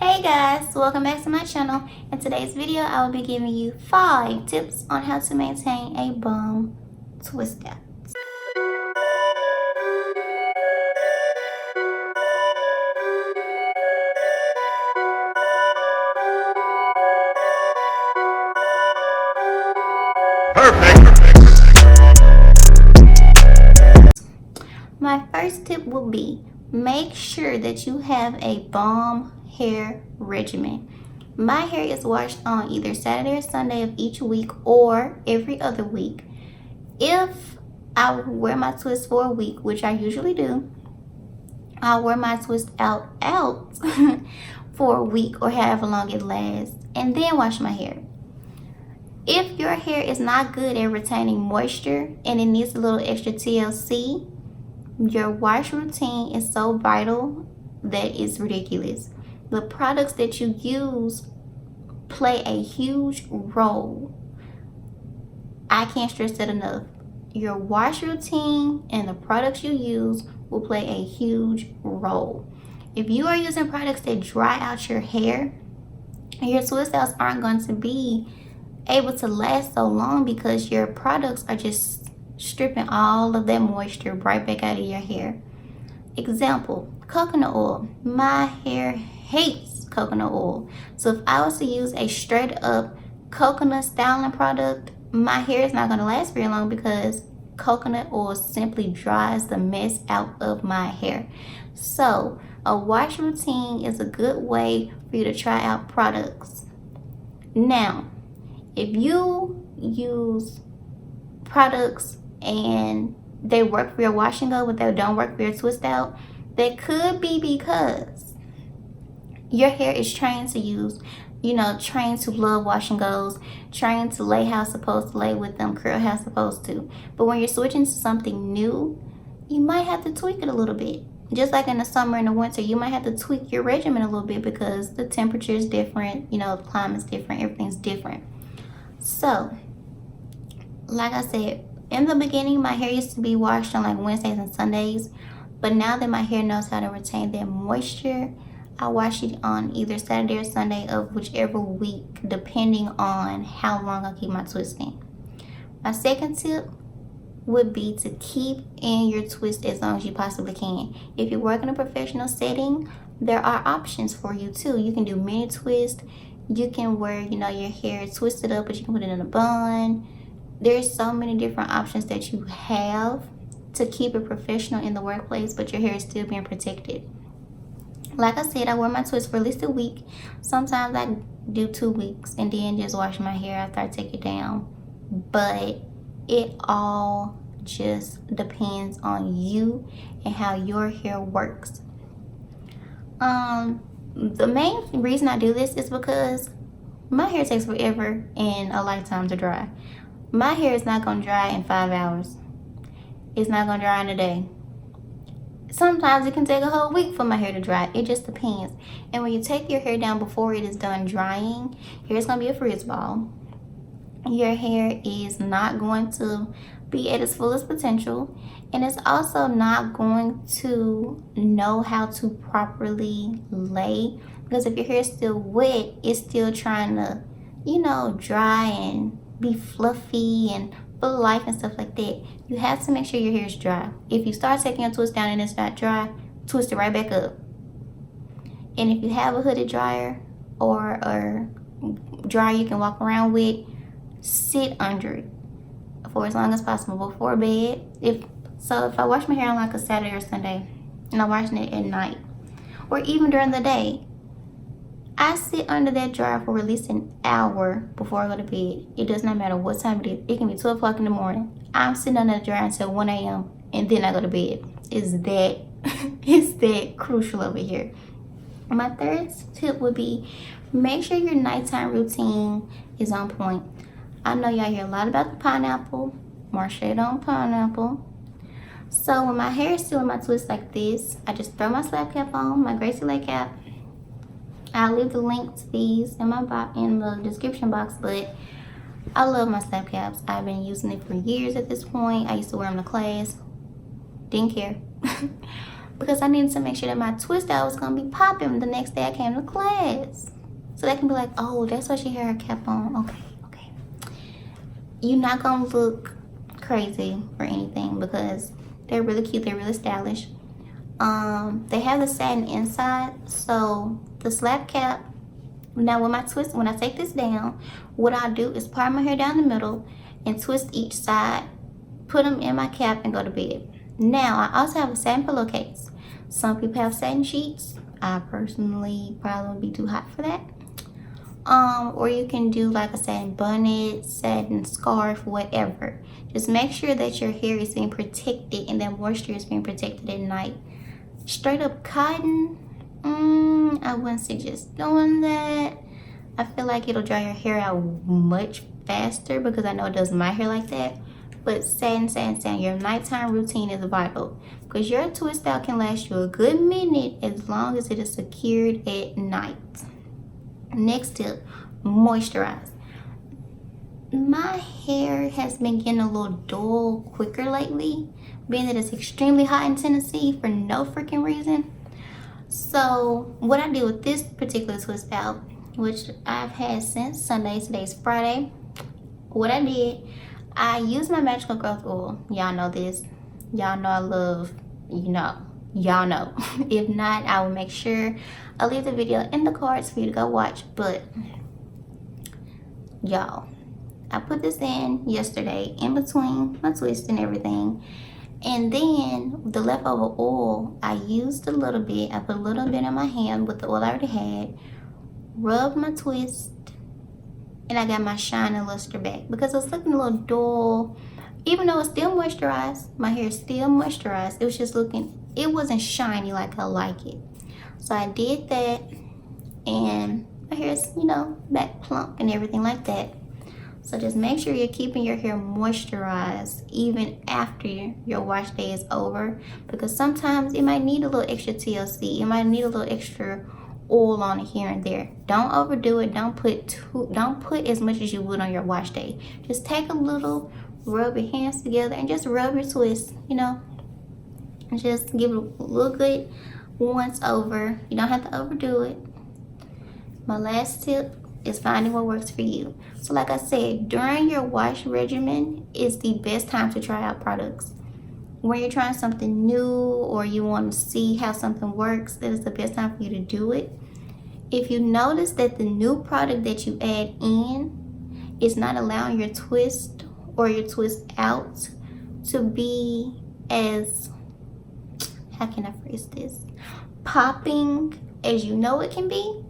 Hey guys, welcome back to my channel. In today's video, I will be giving you 5 tips on how to maintain a bum twist out. My first tip will be make sure that you have a bomb hair regimen. My hair is washed on either Saturday or Sunday of each week or every other week. If I wear my twist for a week, which I usually do, I'll wear my twist out for a week or however long it lasts, and then wash my hair. If your hair is not good at retaining moisture and it needs a little extra TLC, your wash routine is so vital that it's ridiculous. The products that you use play a huge role. I can't stress that enough. Your wash routine and the products you use will play a huge role. If you are using products that dry out your hair, your twist outs aren't going to be able to last so long because your products are just stripping all of that moisture right back out of your hair. Example, coconut oil. My hair hates coconut oil. So if I was to use a straight up coconut styling product, my hair is not going to last very long because coconut oil simply dries the mess out of my hair. So a wash routine is a good way for you to try out products. Now, if you use products and they work for your wash and go but they don't work for your twist out, that could be because your hair is trained to use, trained to love wash and goes, trained to lay how it's supposed to lay with them, curl how it's supposed to. But when you're switching to something new, you might have to tweak it a little bit. Just like in the summer and the winter, you might have to tweak your regimen a little bit because the temperature is different, the climate's different, everything's different. So, like I said, in the beginning, my hair used to be washed on like Wednesdays and Sundays. But now that my hair knows how to retain that moisture, I wash it on either Saturday or Sunday of whichever week, depending on how long I keep my twisting. My second tip would be to keep in your twist as long as you possibly can. If you work in a professional setting, there are options for you too. You can do mini twist. You can wear, your hair twisted up, but you can put it in a bun. There's so many different options that you have to keep it professional in the workplace, but your hair is still being protected. Like I said, I wear my twist for at least a week. Sometimes I do 2 weeks and then just wash my hair after I take it down. But it all just depends on you and how your hair works. The main reason I do this is because my hair takes forever and a lifetime to dry. My hair is not going to dry in 5 hours. It's not going to dry in a day. Sometimes it can take a whole week for my hair to dry. It just depends. And when you take your hair down before it is done drying, your hair's going to be a frizz ball. Your hair is not going to be at its fullest potential. And it's also not going to know how to properly lay. Because if your hair is still wet, it's still trying to, dry and be fluffy and full of life and stuff like that. You have to make sure your hair is dry. If you start taking your twist down and it's not dry, twist it right back up. And if you have a hooded dryer or a dryer you can walk around with, sit under it for as long as possible before bed. If I wash my hair on like a Saturday or Sunday and I'm washing it at night or even during the day, I sit under that dryer for at least an hour before I go to bed. It does not matter what time it is. It can be 12 o'clock in the morning. I'm sitting under the dryer until 1 a.m. and then I go to bed. It's that crucial over here. My third tip would be make sure your nighttime routine is on point. I know y'all hear a lot about the pineapple. Marshea on pineapple. So when my hair is still in my twist like this, I just throw my slap cap on, my Gracie Lake cap. I'll leave the link to these in the description box, but I love my slap caps. I've been using it for years at this point. I used to wear them to class. Didn't care. because I needed to make sure that my twist out was gonna be popping the next day I came to class. So they can be like, oh, that's why she had her cap on. Okay. You're not gonna look crazy or anything because they're really cute, they're really stylish. They have the satin inside, so the slap cap. Now when I take this down, what I'll do is part my hair down the middle and twist each side, put them in my cap and go to bed. Now I also have a satin pillowcase. Some people have satin sheets. I personally probably would be too hot for that. Or you can do like a satin bonnet, satin scarf, whatever. Just make sure that your hair is being protected and that moisture is being protected at night. Straight up cotton, I wouldn't suggest doing that. I feel like it'll dry your hair out much faster because I know it does my hair like that. But satin, your nighttime routine is vital because your twist out can last you a good minute as long as it is secured at night. Next tip, moisturize. My hair has been getting a little dull quicker lately, being that it's extremely hot in Tennessee for no freaking reason. So what I did with this particular twist out, which I've had since Sunday, today's Friday, what I did, I used my magical growth oil. Y'all know this. Y'all know I love, y'all know. If not, I will make sure I'll leave the video in the cards for you to go watch. But y'all, I put this in yesterday in between my twist and everything. And then the leftover oil, I used a little bit. I put a little bit in my hand with the oil I already had, rubbed my twist, and I got my shine and luster back because it was looking a little dull. Even though it's still moisturized, my hair is still moisturized. It was just looking, it wasn't shiny like I like it. So I did that, and my hair is, back plump and everything like that. So just make sure you're keeping your hair moisturized even after your wash day is over, because sometimes it might need a little extra TLC. It might need a little extra oil on it here and there. Don't overdo it. Don't put as much as you would on your wash day. Just take a little, rub your hands together and just rub your twist, and just give it a little good once over. You don't have to overdo it. My last tip is finding what works for you. So like I said, during your wash regimen is the best time to try out products. When you're trying something new or you want to see how something works, that is the best time for you to do it. If you notice that the new product that you add in is not allowing your twist or your twist out to be as, how can I phrase this, popping as you know it can be,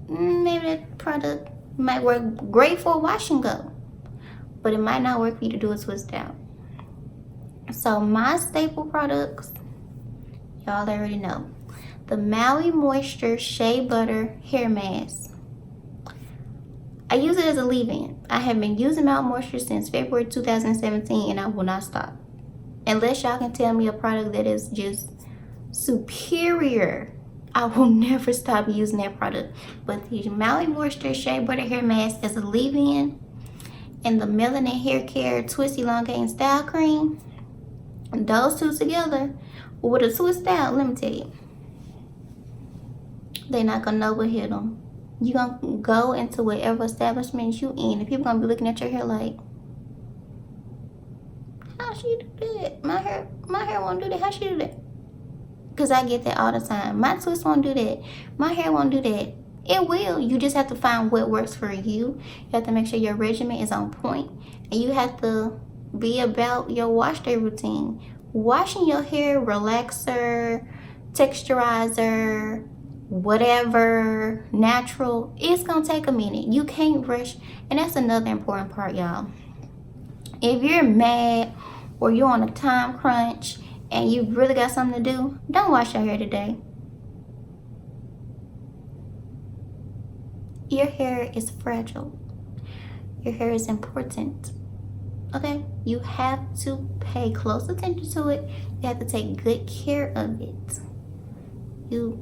maybe that product might work great for a wash and go, but it might not work for you to do a twist out. So my staple products, y'all already know. The Maui Moisture Shea Butter Hair Mask. I use it as a leave-in. I have been using Maui Moisture since February 2017 and I will not stop. Unless y'all can tell me a product that is just superior, I will never stop using that product. But the Maui Moisture Shea Butter Hair Mask is a leave-in, and the Melanin Hair Care Twist Elongating Style Cream, those two together with a twist out, let me tell you, they're not gonna know what hit them. You gonna go into whatever establishment you in, and people gonna be looking at your hair like, how she do that? My hair won't do that. How she do that? Because I get that all the time. My twist won't do that. My hair won't do that. It will. You just have to find what works for you. You have to make sure your regimen is on point, and you have to be about your wash day routine. Washing your hair, relaxer, texturizer, whatever, natural, it's gonna take a minute. You can't rush. And that's another important part, y'all. If you're mad or you're on a time crunch and you really got something to do, don't wash your hair today. Your hair is fragile. Your hair is important. Okay? You have to pay close attention to it. You have to take good care of it. You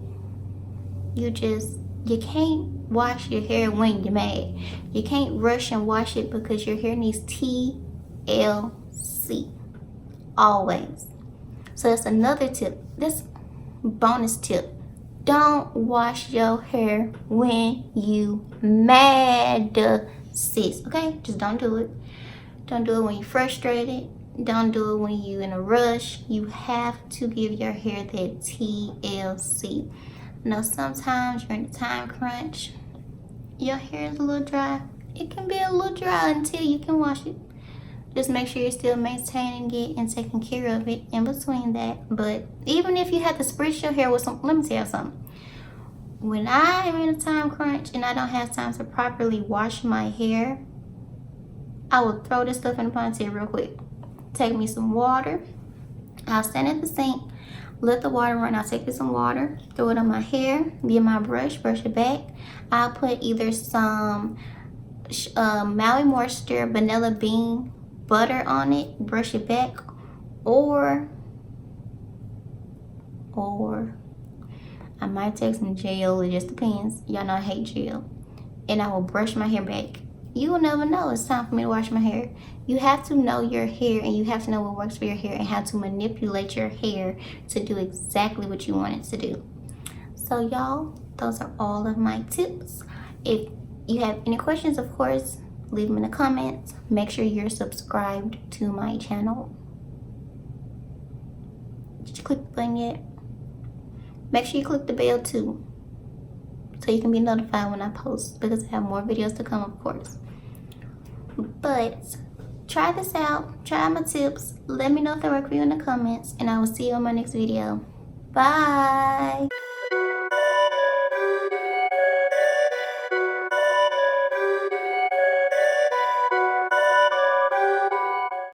can't wash your hair when you're mad. You can't rush and wash it because your hair needs TLC. Always. So that's another tip. bonus tip. Don't wash your hair when you mad, sis. Okay? Just don't do it. Don't do it when you're frustrated. Don't do it when you're in a rush. You have to give your hair that TLC. I know sometimes you're in a time crunch. Your hair is a little dry. It can be a little dry until you can wash it. Just make sure you're still maintaining it and taking care of it in between that. But even if you have to spritz your hair with some, let me tell you something. When I am in a time crunch and I don't have time to properly wash my hair, I will throw this stuff in the ponytail real quick. Take me some water. I'll stand at the sink, let the water run. I'll take me some water, throw it on my hair, get my brush it back. I'll put either some Maui Moisture vanilla bean butter on it, brush it back, or I might take some gel. It just depends. Y'all know I hate gel. And I will brush my hair back. You will never know it's time for me to wash my hair. You have to know your hair, and you have to know what works for your hair and how to manipulate your hair to do exactly what you want it to do. So y'all, those are all of my tips. If you have any questions, of course, leave them in the comments. Make sure you're subscribed to my channel. Did you click the button yet? Make sure you click the bell too, so you can be notified when I post, because I have more videos to come, of course. But try this out. Try my tips. Let me know if they work for you in the comments, and I will see you on my next video. Bye.